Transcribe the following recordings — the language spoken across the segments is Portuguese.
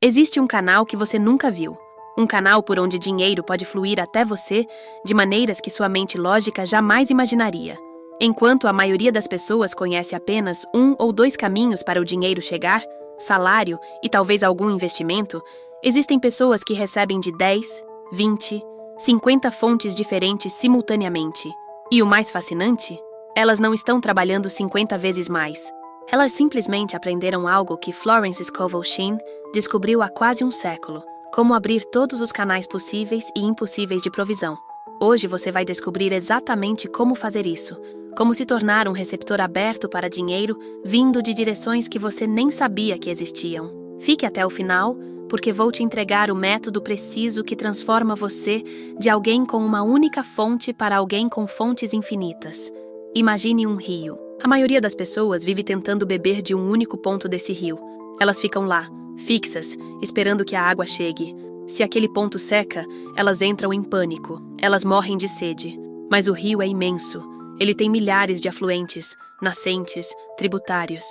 Existe um canal que você nunca viu. Um canal por onde dinheiro pode fluir até você de maneiras que sua mente lógica jamais imaginaria. Enquanto a maioria das pessoas conhece apenas um ou dois caminhos para o dinheiro chegar, salário e talvez algum investimento, existem pessoas que recebem de 10, 20, 50 fontes diferentes simultaneamente. E o mais fascinante? Elas não estão trabalhando 50 vezes mais. Elas simplesmente aprenderam algo que Florence Scovel Shinn descobriu há quase um século: como abrir todos os canais possíveis e impossíveis de provisão. Hoje você vai descobrir exatamente como fazer isso, como se tornar um receptor aberto para dinheiro vindo de direções que você nem sabia que existiam. Fique até o final, porque vou te entregar o método preciso que transforma você de alguém com uma única fonte para alguém com fontes infinitas. Imagine um rio. A maioria das pessoas vive tentando beber de um único ponto desse rio. Elas ficam lá, fixas, esperando que a água chegue. Se aquele ponto seca, elas entram em pânico. Elas morrem de sede. Mas o rio é imenso. Ele tem milhares de afluentes, nascentes, tributários.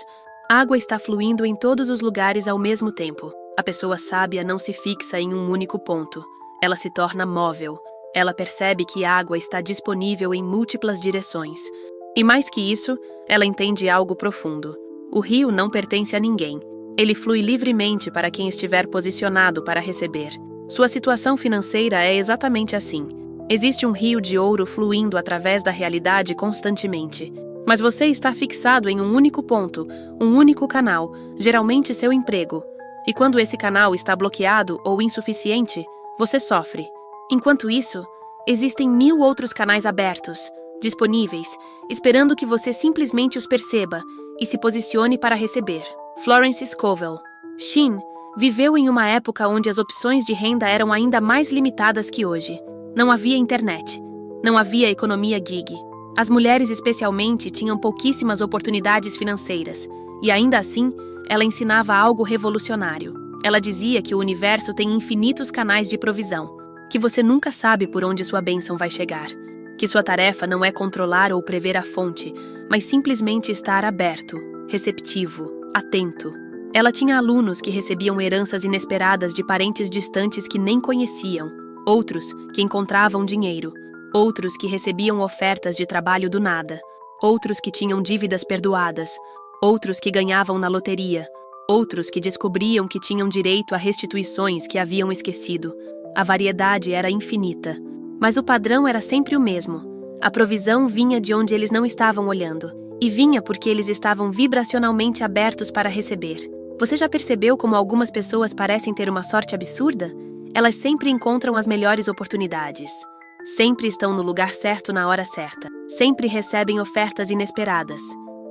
A água está fluindo em todos os lugares ao mesmo tempo. A pessoa sábia não se fixa em um único ponto. Ela se torna móvel. Ela percebe que a água está disponível em múltiplas direções. E mais que isso, ela entende algo profundo. O rio não pertence a ninguém. Ele flui livremente para quem estiver posicionado para receber. Sua situação financeira é exatamente assim. Existe um rio de ouro fluindo através da realidade constantemente. Mas você está fixado em um único ponto, um único canal, geralmente seu emprego. E quando esse canal está bloqueado ou insuficiente, você sofre. Enquanto isso, existem 1000 outros canais abertos, disponíveis, esperando que você simplesmente os perceba e se posicione para receber. Florence Scovel Shinn viveu em uma época onde as opções de renda eram ainda mais limitadas que hoje. Não havia internet. Não havia economia gig. As mulheres especialmente tinham pouquíssimas oportunidades financeiras. E ainda assim, ela ensinava algo revolucionário. Ela dizia que o universo tem infinitos canais de provisão, que você nunca sabe por onde sua bênção vai chegar, que sua tarefa não é controlar ou prever a fonte, mas simplesmente estar aberto, receptivo, atento. Ela tinha alunos que recebiam heranças inesperadas de parentes distantes que nem conheciam, outros que encontravam dinheiro, outros que recebiam ofertas de trabalho do nada, outros que tinham dívidas perdoadas, outros que ganhavam na loteria, outros que descobriam que tinham direito a restituições que haviam esquecido. A variedade era infinita, mas o padrão era sempre o mesmo. A provisão vinha de onde eles não estavam olhando, e vinha porque eles estavam vibracionalmente abertos para receber. Você já percebeu como algumas pessoas parecem ter uma sorte absurda? Elas sempre encontram as melhores oportunidades. Sempre estão no lugar certo na hora certa. Sempre recebem ofertas inesperadas.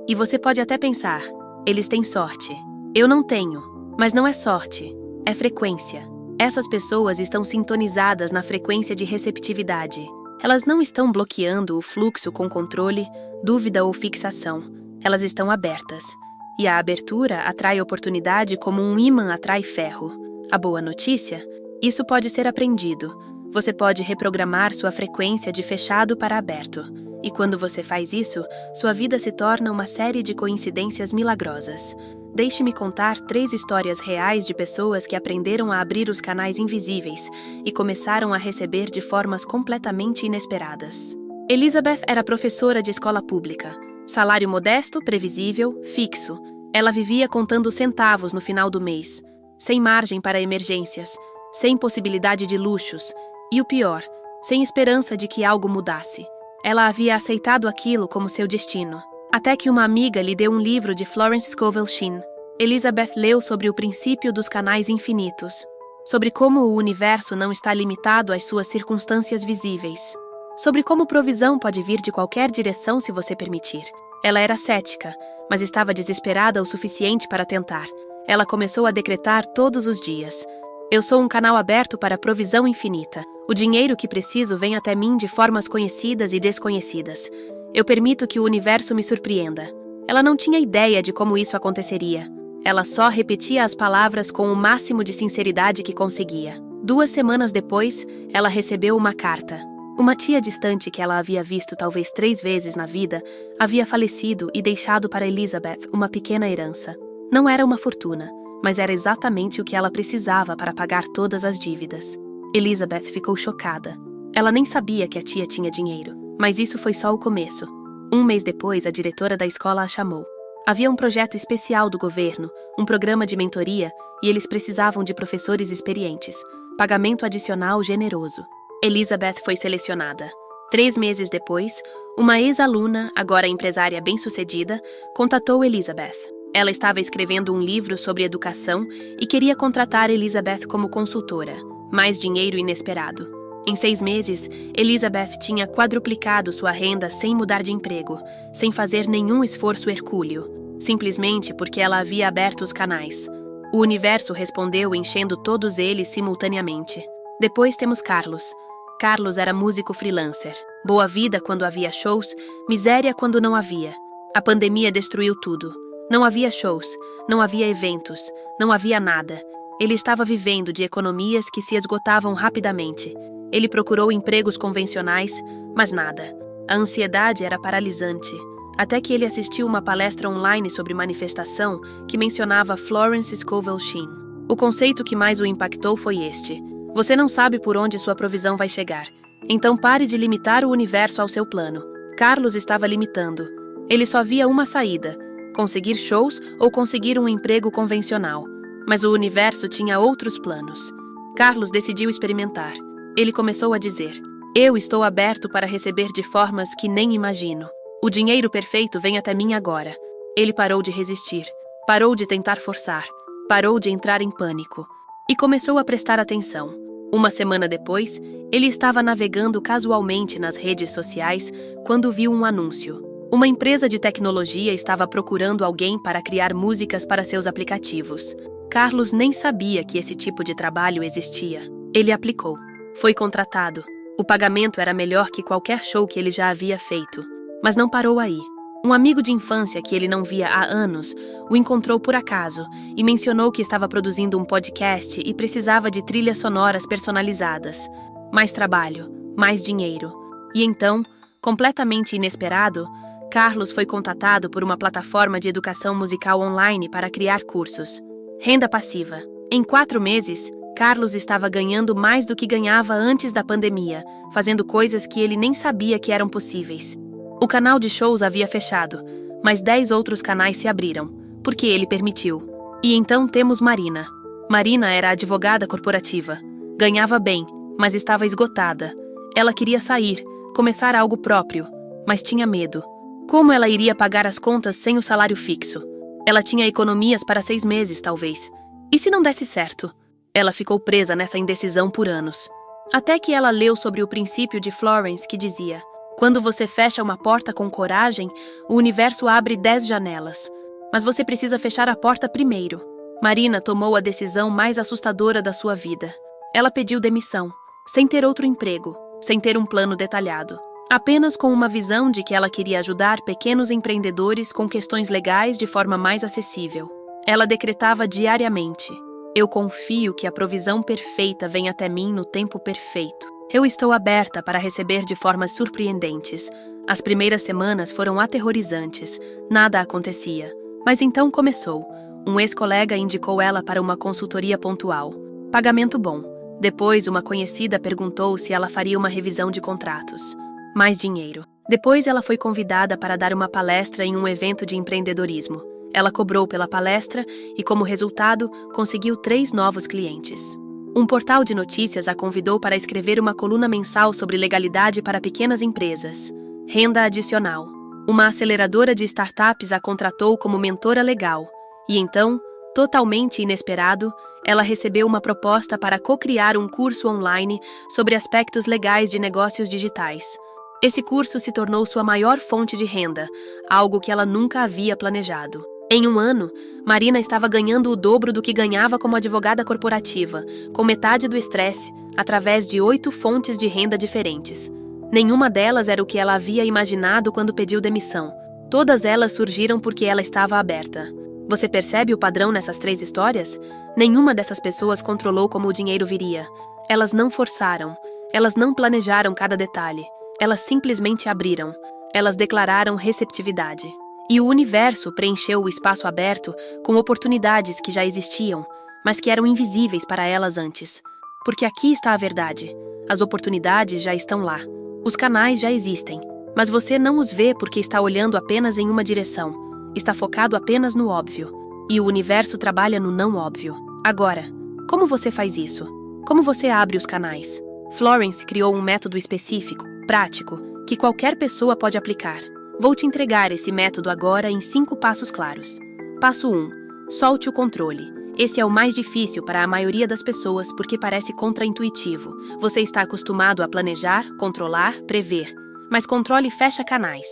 E você pode até pensar, eles têm sorte. Eu não tenho. Mas não é sorte, é frequência. Essas pessoas estão sintonizadas na frequência de receptividade. Elas não estão bloqueando o fluxo com controle, dúvida ou fixação. Elas estão abertas. E a abertura atrai oportunidade como um ímã atrai ferro. A boa notícia? Isso pode ser aprendido. Você pode reprogramar sua frequência de fechado para aberto. E quando você faz isso, sua vida se torna uma série de coincidências milagrosas. Deixe-me contar 3 histórias reais de pessoas que aprenderam a abrir os canais invisíveis e começaram a receber de formas completamente inesperadas. Elizabeth era professora de escola pública. Salário modesto, previsível, fixo. Ela vivia contando centavos no final do mês, sem margem para emergências, sem possibilidade de luxos e, o pior, sem esperança de que algo mudasse. Ela havia aceitado aquilo como seu destino. Até que uma amiga lhe deu um livro de Florence Scovel Shinn. Elizabeth leu sobre o princípio dos canais infinitos, sobre como o universo não está limitado às suas circunstâncias visíveis, sobre como provisão pode vir de qualquer direção se você permitir. Ela era cética, mas estava desesperada o suficiente para tentar. Ela começou a decretar todos os dias: eu sou um canal aberto para a provisão infinita. O dinheiro que preciso vem até mim de formas conhecidas e desconhecidas. Eu permito que o universo me surpreenda. Ela não tinha ideia de como isso aconteceria. Ela só repetia as palavras com o máximo de sinceridade que conseguia. 2 semanas depois, ela recebeu uma carta. Uma tia distante que ela havia visto talvez 3 vezes na vida havia falecido e deixado para Elizabeth uma pequena herança. Não era uma fortuna, mas era exatamente o que ela precisava para pagar todas as dívidas. Elizabeth ficou chocada. Ela nem sabia que a tia tinha dinheiro, mas isso foi só o começo. Um mês depois, a diretora da escola a chamou. Havia um projeto especial do governo, um programa de mentoria, e eles precisavam de professores experientes. Pagamento adicional generoso. Elizabeth foi selecionada. 3 meses depois, uma ex-aluna, agora empresária bem-sucedida, contatou Elizabeth. Ela estava escrevendo um livro sobre educação e queria contratar Elizabeth como consultora. Mais dinheiro inesperado. Em 6 meses, Elizabeth tinha quadruplicado sua renda sem mudar de emprego, sem fazer nenhum esforço hercúleo, simplesmente porque ela havia aberto os canais. O universo respondeu enchendo todos eles simultaneamente. Depois temos Carlos. Carlos era músico freelancer. Boa vida quando havia shows, miséria quando não havia. A pandemia destruiu tudo. Não havia shows, não havia eventos, não havia nada. Ele estava vivendo de economias que se esgotavam rapidamente. Ele procurou empregos convencionais, mas nada. A ansiedade era paralisante. Até que ele assistiu uma palestra online sobre manifestação que mencionava Florence Scovel Shinn. O conceito que mais o impactou foi este: você não sabe por onde sua provisão vai chegar. Então pare de limitar o universo ao seu plano. Carlos estava limitando. Ele só via uma saída: conseguir shows ou conseguir um emprego convencional. Mas o universo tinha outros planos. Carlos decidiu experimentar. Ele começou a dizer: eu estou aberto para receber de formas que nem imagino. O dinheiro perfeito vem até mim agora. Ele parou de resistir, parou de tentar forçar, parou de entrar em pânico e começou a prestar atenção. Uma semana depois, ele estava navegando casualmente nas redes sociais quando viu um anúncio. Uma empresa de tecnologia estava procurando alguém para criar músicas para seus aplicativos. Carlos nem sabia que esse tipo de trabalho existia. Ele aplicou. Foi contratado. O pagamento era melhor que qualquer show que ele já havia feito. Mas não parou aí. Um amigo de infância que ele não via há anos o encontrou por acaso e mencionou que estava produzindo um podcast e precisava de trilhas sonoras personalizadas. Mais trabalho, mais dinheiro. E então, completamente inesperado, Carlos foi contatado por uma plataforma de educação musical online para criar cursos. Renda passiva. Em 4 meses, Carlos estava ganhando mais do que ganhava antes da pandemia, fazendo coisas que ele nem sabia que eram possíveis. O canal de shows havia fechado, mas 10 outros canais se abriram, porque ele permitiu. E então temos Marina. Marina era advogada corporativa. Ganhava bem, mas estava esgotada. Ela queria sair, começar algo próprio, mas tinha medo. Como ela iria pagar as contas sem o salário fixo? Ela tinha economias para 6 meses, talvez. E se não desse certo? Ela ficou presa nessa indecisão por anos. Até que ela leu sobre o princípio de Florence que dizia: quando você fecha uma porta com coragem, o universo abre 10 janelas. Mas você precisa fechar a porta primeiro. Marina tomou a decisão mais assustadora da sua vida. Ela pediu demissão, sem ter outro emprego, sem ter um plano detalhado. Apenas com uma visão de que ela queria ajudar pequenos empreendedores com questões legais de forma mais acessível. Ela decretava diariamente: eu confio que a provisão perfeita vem até mim no tempo perfeito. Eu estou aberta para receber de formas surpreendentes. As primeiras semanas foram aterrorizantes. Nada acontecia. Mas então começou. Um ex-colega indicou ela para uma consultoria pontual. Pagamento bom. Depois, uma conhecida perguntou se ela faria uma revisão de contratos. Mais dinheiro. Depois, ela foi convidada para dar uma palestra em um evento de empreendedorismo. Ela cobrou pela palestra e, como resultado, conseguiu 3 novos clientes. Um portal de notícias a convidou para escrever uma coluna mensal sobre legalidade para pequenas empresas. Renda adicional. Uma aceleradora de startups a contratou como mentora legal. E então, totalmente inesperado, ela recebeu uma proposta para co-criar um curso online sobre aspectos legais de negócios digitais. Esse curso se tornou sua maior fonte de renda, algo que ela nunca havia planejado. Em 1 ano, Marina estava ganhando o dobro do que ganhava como advogada corporativa, com metade do estresse, através de 8 fontes de renda diferentes. Nenhuma delas era o que ela havia imaginado quando pediu demissão. Todas elas surgiram porque ela estava aberta. Você percebe o padrão nessas 3 histórias? Nenhuma dessas pessoas controlou como o dinheiro viria. Elas não forçaram. Elas não planejaram cada detalhe. Elas simplesmente abriram. Elas declararam receptividade. E o universo preencheu o espaço aberto com oportunidades que já existiam, mas que eram invisíveis para elas antes. Porque aqui está a verdade. As oportunidades já estão lá. Os canais já existem, mas você não os vê porque está olhando apenas em uma direção. Está focado apenas no óbvio. E o universo trabalha no não óbvio. Agora, como você faz isso? Como você abre os canais? Florence criou um método específico, prático, que qualquer pessoa pode aplicar. Vou te entregar esse método agora em 5 passos claros. Passo 1. Solte o controle. Esse é o mais difícil para a maioria das pessoas porque parece contraintuitivo. Você está acostumado a planejar, controlar, prever. Mas controle fecha canais.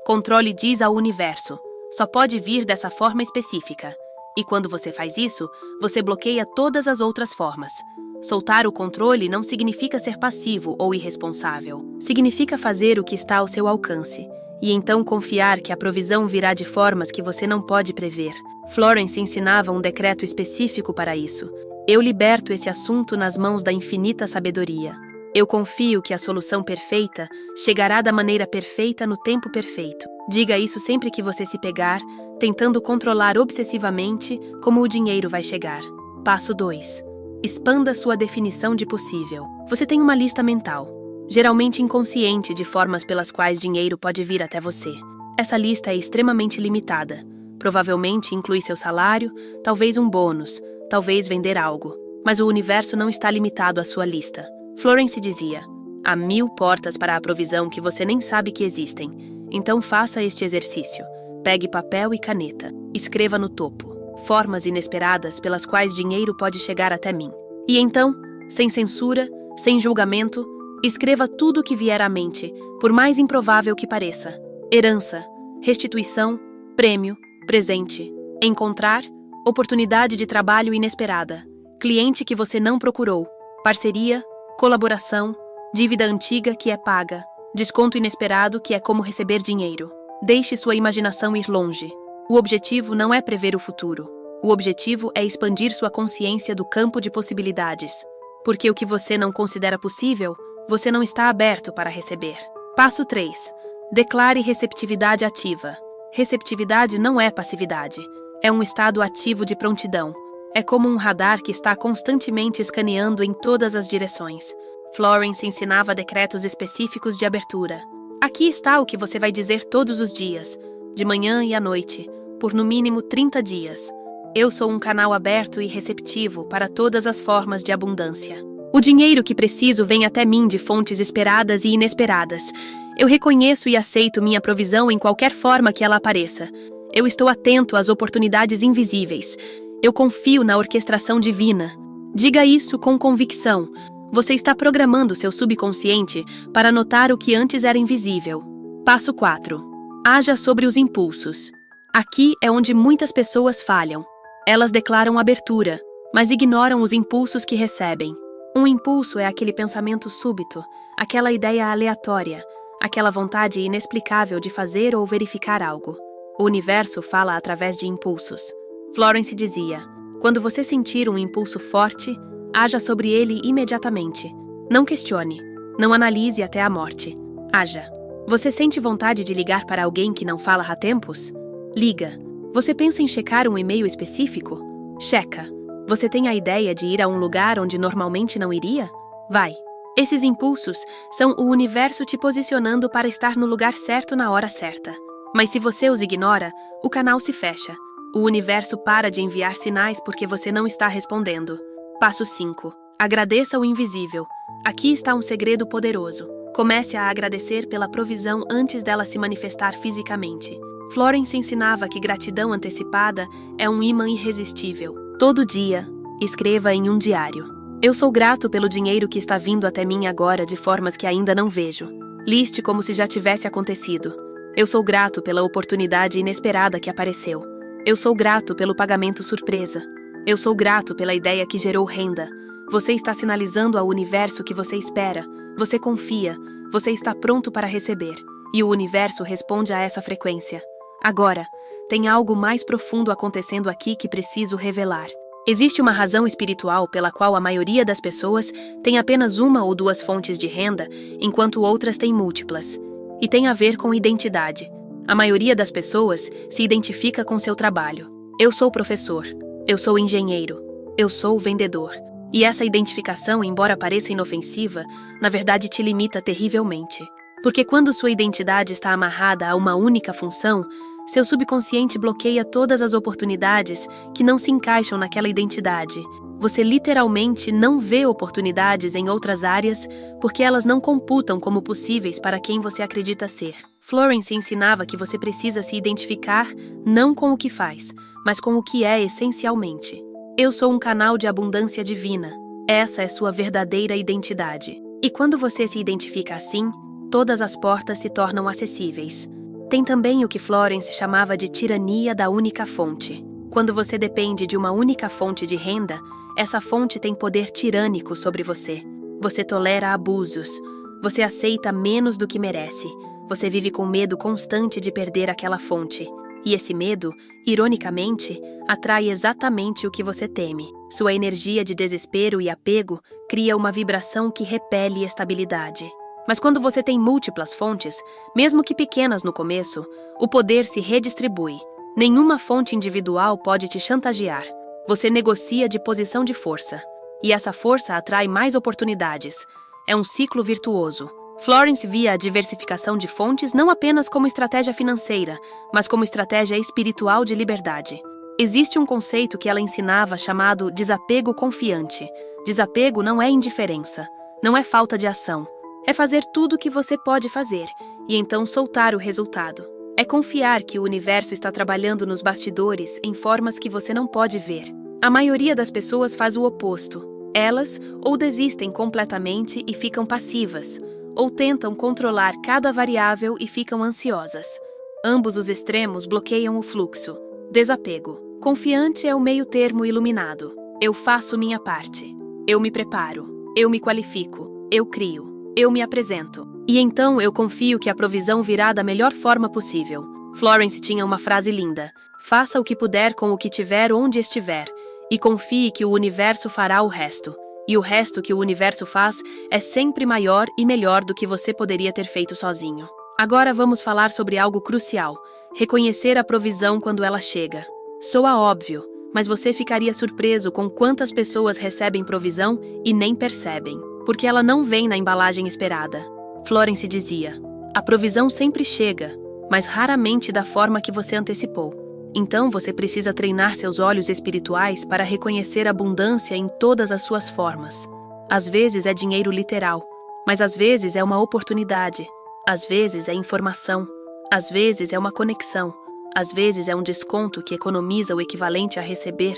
Controle diz ao universo: só pode vir dessa forma específica. E quando você faz isso, você bloqueia todas as outras formas. Soltar o controle não significa ser passivo ou irresponsável. Significa fazer o que está ao seu alcance. E então confiar que a provisão virá de formas que você não pode prever. Florence ensinava um decreto específico para isso. Eu liberto esse assunto nas mãos da infinita sabedoria. Eu confio que a solução perfeita chegará da maneira perfeita no tempo perfeito. Diga isso sempre que você se pegar, tentando controlar obsessivamente como o dinheiro vai chegar. Passo 2. Expanda sua definição de possível. Você tem uma lista mental, geralmente inconsciente, de formas pelas quais dinheiro pode vir até você. Essa lista é extremamente limitada. Provavelmente inclui seu salário, talvez um bônus, talvez vender algo. Mas o universo não está limitado à sua lista. Florence dizia: há 1000 portas para a provisão que você nem sabe que existem. Então faça este exercício. Pegue papel e caneta. Escreva no topo formas inesperadas pelas quais dinheiro pode chegar até mim. E então, sem censura, sem julgamento, escreva tudo o que vier à mente, por mais improvável que pareça. Herança, restituição, prêmio, presente, encontrar, oportunidade de trabalho inesperada, cliente que você não procurou, parceria, colaboração, dívida antiga que é paga, desconto inesperado que é como receber dinheiro. Deixe sua imaginação ir longe. O objetivo não é prever o futuro. O objetivo é expandir sua consciência do campo de possibilidades. Porque o que você não considera possível, você não está aberto para receber. Passo 3. Declare receptividade ativa. Receptividade não é passividade. É um estado ativo de prontidão. É como um radar que está constantemente escaneando em todas as direções. Florence ensinava decretos específicos de abertura. Aqui está o que você vai dizer todos os dias, de manhã e à noite, por no mínimo 30 dias. Eu sou um canal aberto e receptivo para todas as formas de abundância. O dinheiro que preciso vem até mim de fontes esperadas e inesperadas. Eu reconheço e aceito minha provisão em qualquer forma que ela apareça. Eu estou atento às oportunidades invisíveis. Eu confio na orquestração divina. Diga isso com convicção. Você está programando seu subconsciente para notar o que antes era invisível. Passo 4. Haja sobre os impulsos. Aqui é onde muitas pessoas falham. Elas declaram abertura, mas ignoram os impulsos que recebem. Um impulso é aquele pensamento súbito, aquela ideia aleatória, aquela vontade inexplicável de fazer ou verificar algo. O universo fala através de impulsos. Florence dizia: quando você sentir um impulso forte, haja sobre ele imediatamente. Não questione, não analise até a morte. Haja. Você sente vontade de ligar para alguém que não fala há tempos? Liga. Você pensa em checar um e-mail específico? Checa. Você tem a ideia de ir a um lugar onde normalmente não iria? Vai. Esses impulsos são o universo te posicionando para estar no lugar certo na hora certa. Mas se você os ignora, o canal se fecha. O universo para de enviar sinais porque você não está respondendo. Passo 5. Agradeça o invisível. Aqui está um segredo poderoso. Comece a agradecer pela provisão antes dela se manifestar fisicamente. Florence ensinava que gratidão antecipada é um imã irresistível. Todo dia, escreva em um diário: eu sou grato pelo dinheiro que está vindo até mim agora de formas que ainda não vejo. Liste como se já tivesse acontecido. Eu sou grato pela oportunidade inesperada que apareceu. Eu sou grato pelo pagamento surpresa. Eu sou grato pela ideia que gerou renda. Você está sinalizando ao universo que você espera. Você confia. Você está pronto para receber. E o universo responde a essa frequência. Agora, tem algo mais profundo acontecendo aqui que preciso revelar. Existe uma razão espiritual pela qual a maioria das pessoas tem apenas 1 ou 2 fontes de renda, enquanto outras têm múltiplas. E tem a ver com identidade. A maioria das pessoas se identifica com seu trabalho. Eu sou professor. Eu sou engenheiro. Eu sou vendedor. E essa identificação, embora pareça inofensiva, na verdade te limita terrivelmente. Porque quando sua identidade está amarrada a uma única função, seu subconsciente bloqueia todas as oportunidades que não se encaixam naquela identidade. Você literalmente não vê oportunidades em outras áreas porque elas não computam como possíveis para quem você acredita ser. Florence ensinava que você precisa se identificar não com o que faz, mas com o que é essencialmente. Eu sou um canal de abundância divina. Essa é sua verdadeira identidade. E quando você se identifica assim, todas as portas se tornam acessíveis. Tem também o que Florence chamava de tirania da única fonte. Quando você depende de uma única fonte de renda, essa fonte tem poder tirânico sobre você. Você tolera abusos. Você aceita menos do que merece. Você vive com medo constante de perder aquela fonte. E esse medo, ironicamente, atrai exatamente o que você teme. Sua energia de desespero e apego cria uma vibração que repele estabilidade. Mas quando você tem múltiplas fontes, mesmo que pequenas no começo, o poder se redistribui. Nenhuma fonte individual pode te chantagear. Você negocia de posição de força. E essa força atrai mais oportunidades. É um ciclo virtuoso. Florence via a diversificação de fontes não apenas como estratégia financeira, mas como estratégia espiritual de liberdade. Existe um conceito que ela ensinava chamado desapego confiante. Desapego não é indiferença, não é falta de ação. É fazer tudo o que você pode fazer, e então soltar o resultado. É confiar que o universo está trabalhando nos bastidores em formas que você não pode ver. A maioria das pessoas faz o oposto. Elas ou desistem completamente e ficam passivas, ou tentam controlar cada variável e ficam ansiosas. Ambos os extremos bloqueiam o fluxo. Desapego. Confiante é o meio-termo iluminado. Eu faço minha parte. Eu me preparo. Eu me qualifico. Eu crio. Eu me apresento. E então eu confio que a provisão virá da melhor forma possível. Florence tinha uma frase linda. Faça o que puder com o que tiver onde estiver. E confie que o universo fará o resto. E o resto que o universo faz é sempre maior e melhor do que você poderia ter feito sozinho. Agora vamos falar sobre algo crucial. Reconhecer a provisão quando ela chega. Soa óbvio, mas você ficaria surpreso com quantas pessoas recebem provisão e nem percebem, porque ela não vem na embalagem esperada. Florence dizia, a provisão sempre chega, mas raramente da forma que você antecipou. Então você precisa treinar seus olhos espirituais para reconhecer abundância em todas as suas formas. Às vezes é dinheiro literal, mas às vezes é uma oportunidade. Às vezes é informação. Às vezes é uma conexão. Às vezes é um desconto que economiza o equivalente a receber.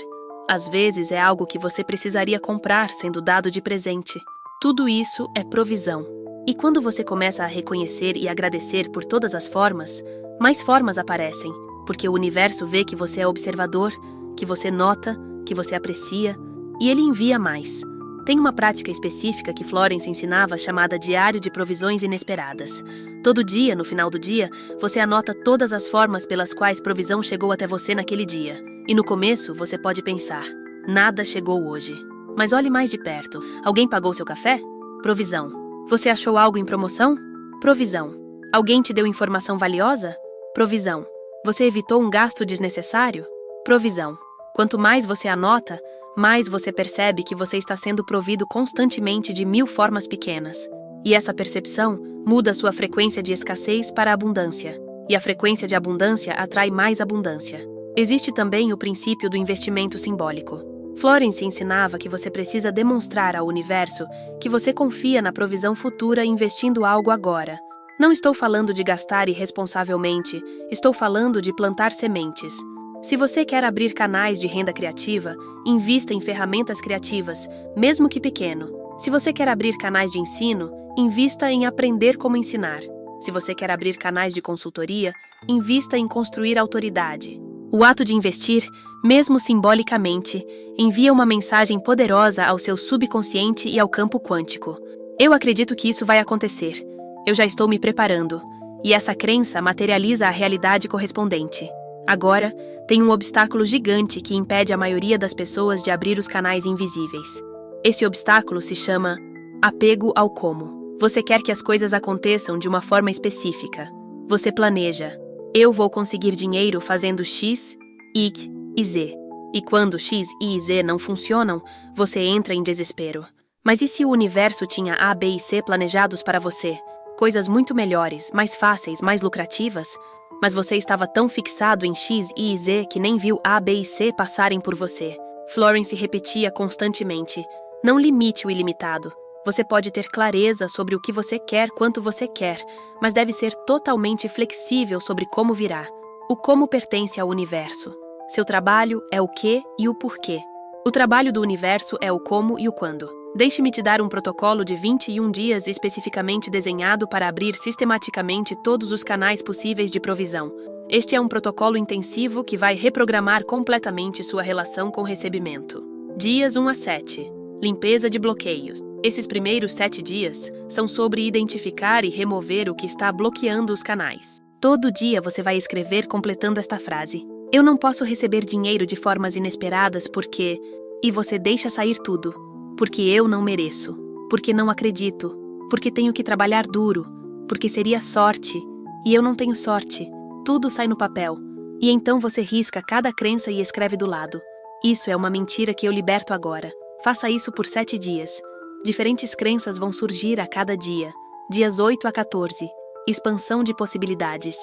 Às vezes é algo que você precisaria comprar sendo dado de presente. Tudo isso é provisão. E quando você começa a reconhecer e agradecer por todas as formas, mais formas aparecem. Porque o universo vê que você é observador, que você nota, que você aprecia, e ele envia mais. Tem uma prática específica que Florence ensinava chamada Diário de Provisões Inesperadas. Todo dia, no final do dia, você anota todas as formas pelas quais provisão chegou até você naquele dia. E no começo, você pode pensar, nada chegou hoje. Mas olhe mais de perto. Alguém pagou seu café? Provisão. Você achou algo em promoção? Provisão. Alguém te deu informação valiosa? Provisão. Você evitou um gasto desnecessário? Provisão. Quanto mais você anota, mais você percebe que você está sendo provido constantemente de 1000 formas pequenas. E essa percepção muda sua frequência de escassez para a abundância. E a frequência de abundância atrai mais abundância. Existe também o princípio do investimento simbólico. Florence ensinava que você precisa demonstrar ao universo que você confia na provisão futura investindo algo agora. Não estou falando de gastar irresponsavelmente, estou falando de plantar sementes. Se você quer abrir canais de renda criativa, invista em ferramentas criativas, mesmo que pequeno. Se você quer abrir canais de ensino, invista em aprender como ensinar. Se você quer abrir canais de consultoria, invista em construir autoridade. O ato de investir, mesmo simbolicamente, envia uma mensagem poderosa ao seu subconsciente e ao campo quântico. Eu acredito que isso vai acontecer. Eu já estou me preparando, e essa crença materializa a realidade correspondente. Agora, tem um obstáculo gigante que impede a maioria das pessoas de abrir os canais invisíveis. Esse obstáculo se chama apego ao como. Você quer que as coisas aconteçam de uma forma específica. Você planeja. Eu vou conseguir dinheiro fazendo X, Y e Z. E quando X, Y e Z não funcionam, você entra em desespero. Mas e se o universo tinha A, B e C planejados para você? Coisas muito melhores, mais fáceis, mais lucrativas? Mas você estava tão fixado em X, Y e Z que nem viu A, B e C passarem por você. Florence repetia constantemente: não limite o ilimitado. Você pode ter clareza sobre o que você quer quanto você quer, mas deve ser totalmente flexível sobre como virá. O como pertence ao universo. Seu trabalho é o que e o porquê. O trabalho do universo é o como e o quando. Deixe-me te dar um protocolo de 21 dias especificamente desenhado para abrir sistematicamente todos os canais possíveis de provisão. Este é um protocolo intensivo que vai reprogramar completamente sua relação com recebimento. Dias 1 a 7. Limpeza de bloqueios. Esses primeiros 7 dias são sobre identificar e remover o que está bloqueando os canais. Todo dia você vai escrever completando esta frase: eu não posso receber dinheiro de formas inesperadas porque... E você deixa sair tudo. Porque eu não mereço. Porque não acredito. Porque tenho que trabalhar duro. Porque seria sorte. E eu não tenho sorte. Tudo sai no papel. E então você risca cada crença e escreve do lado: isso é uma mentira que eu liberto agora. Faça isso por 7 dias. Diferentes crenças vão surgir a cada dia. Dias 8 a 14. Expansão de possibilidades.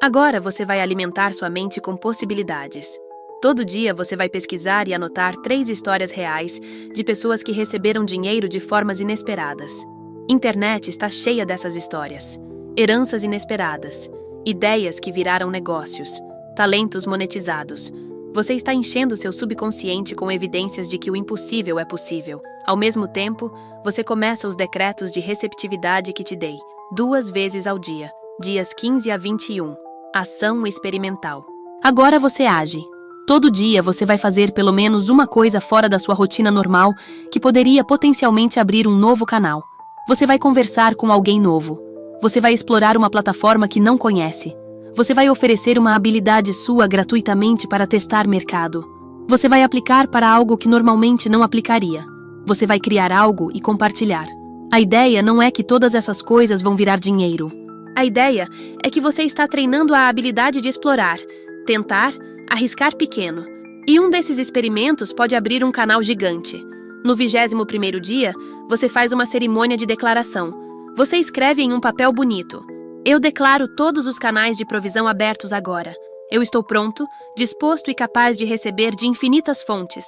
Agora você vai alimentar sua mente com possibilidades. Todo dia você vai pesquisar e anotar 3 histórias reais de pessoas que receberam dinheiro de formas inesperadas. Internet está cheia dessas histórias. Heranças inesperadas. Ideias que viraram negócios. Talentos monetizados. Você está enchendo seu subconsciente com evidências de que o impossível é possível. Ao mesmo tempo, você começa os decretos de receptividade que te dei, 2 vezes ao dia, dias 15 a 21. Ação experimental. Agora você age. Todo dia você vai fazer pelo menos uma coisa fora da sua rotina normal que poderia potencialmente abrir um novo canal. Você vai conversar com alguém novo. Você vai explorar uma plataforma que não conhece. Você vai oferecer uma habilidade sua gratuitamente para testar mercado. Você vai aplicar para algo que normalmente não aplicaria. Você vai criar algo e compartilhar. A ideia não é que todas essas coisas vão virar dinheiro. A ideia é que você está treinando a habilidade de explorar, tentar, arriscar pequeno. E um desses experimentos pode abrir um canal gigante. No 21º dia, você faz uma cerimônia de declaração. Você escreve em um papel bonito: eu declaro todos os canais de provisão abertos agora. Eu estou pronto, disposto e capaz de receber de infinitas fontes.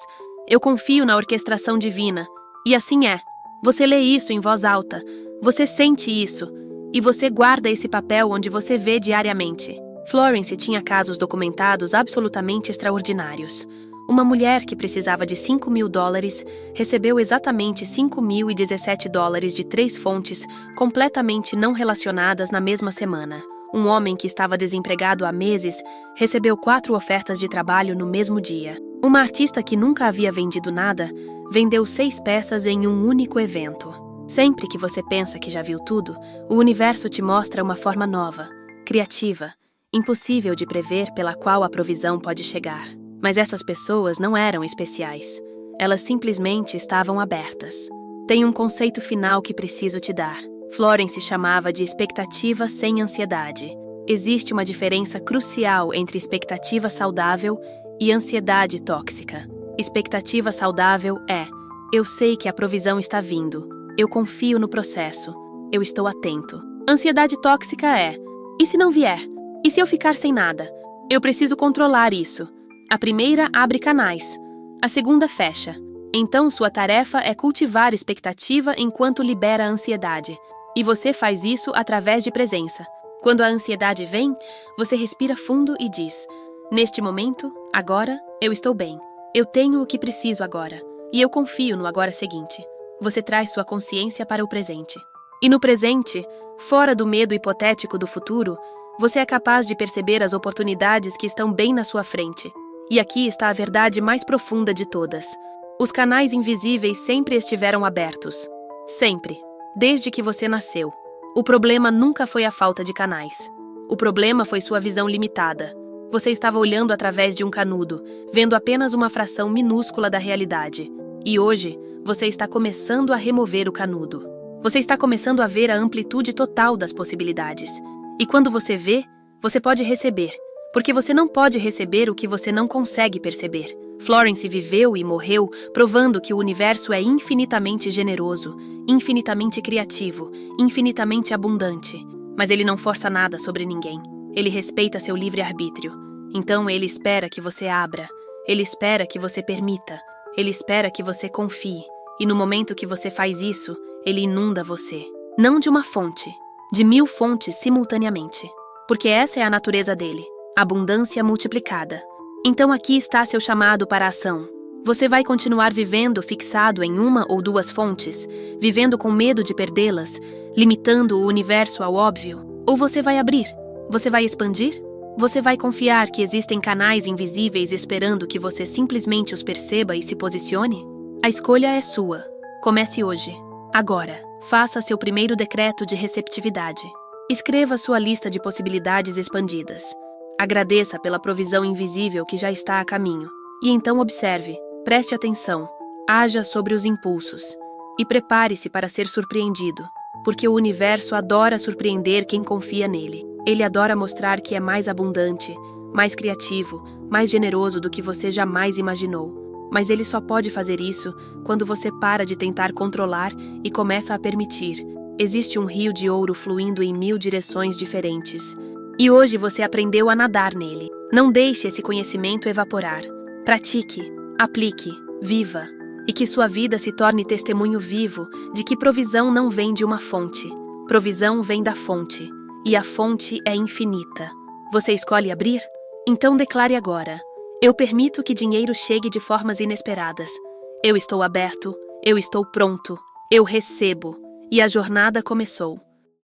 Eu confio na orquestração divina. E assim é. Você lê isso em voz alta. Você sente isso. E você guarda esse papel onde você vê diariamente. Florence tinha casos documentados absolutamente extraordinários. Uma mulher que precisava de $5.000 recebeu exatamente $5.017 de 3 fontes completamente não relacionadas na mesma semana. Um homem que estava desempregado há meses recebeu 4 ofertas de trabalho no mesmo dia. Uma artista que nunca havia vendido nada vendeu 6 peças em um único evento. Sempre que você pensa que já viu tudo, o universo te mostra uma forma nova, criativa, impossível de prever pela qual a provisão pode chegar. Mas essas pessoas não eram especiais. Elas simplesmente estavam abertas. Tem um conceito final que preciso te dar. Florence chamava de expectativa sem ansiedade. Existe uma diferença crucial entre expectativa saudável e ansiedade tóxica. Expectativa saudável é: eu sei que a provisão está vindo. Eu confio no processo. Eu estou atento. Ansiedade tóxica é: e se não vier? E se eu ficar sem nada? Eu preciso controlar isso. A primeira abre canais. A segunda fecha. Então sua tarefa é cultivar expectativa enquanto libera a ansiedade. E você faz isso através de presença. Quando a ansiedade vem, você respira fundo e diz: neste momento, agora, eu estou bem. Eu tenho o que preciso agora. E eu confio no agora seguinte. Você traz sua consciência para o presente. E no presente, fora do medo hipotético do futuro, você é capaz de perceber as oportunidades que estão bem na sua frente. E aqui está a verdade mais profunda de todas. Os canais invisíveis sempre estiveram abertos. Sempre. Desde que você nasceu. O problema nunca foi a falta de canais. O problema foi sua visão limitada. Você estava olhando através de um canudo, vendo apenas uma fração minúscula da realidade. E hoje, você está começando a remover o canudo. Você está começando a ver a amplitude total das possibilidades. E quando você vê, Você pode receber, porque você não pode receber o que você não consegue perceber. Florence viveu e morreu provando que o universo é infinitamente generoso, infinitamente criativo, infinitamente abundante. Mas ele não força nada sobre ninguém. Ele respeita seu livre-arbítrio. Então ele espera que você abra. Ele espera que você permita. Ele espera que você confie. E no momento que você faz isso, ele inunda você. Não de uma fonte, de 1000 fontes simultaneamente. Porque essa é a natureza dele, abundância multiplicada. Então aqui está seu chamado para a ação. Você vai continuar vivendo fixado em uma ou 2 fontes, vivendo com medo de perdê-las, limitando o universo ao óbvio? Ou você vai abrir? Você vai expandir? Você vai confiar que existem canais invisíveis esperando que você simplesmente os perceba e se posicione? A escolha é sua. Comece hoje. Agora, faça seu primeiro decreto de receptividade. Escreva sua lista de possibilidades expandidas. Agradeça pela provisão invisível que já está a caminho. E então observe, preste atenção, haja sobre os impulsos. E prepare-se para ser surpreendido, porque o universo adora surpreender quem confia nele. Ele adora mostrar que é mais abundante, mais criativo, mais generoso do que você jamais imaginou. Mas ele só pode fazer isso quando você para de tentar controlar e começa a permitir. Existe um rio de ouro fluindo em 1000 direções diferentes. E hoje você aprendeu a nadar nele. Não deixe esse conhecimento evaporar. Pratique, aplique, viva. E que sua vida se torne testemunho vivo de que provisão não vem de uma fonte. Provisão vem da fonte. E a fonte é infinita. Você escolhe abrir? Então declare agora. Eu permito que dinheiro chegue de formas inesperadas. Eu estou aberto, eu estou pronto, eu recebo. E a jornada começou.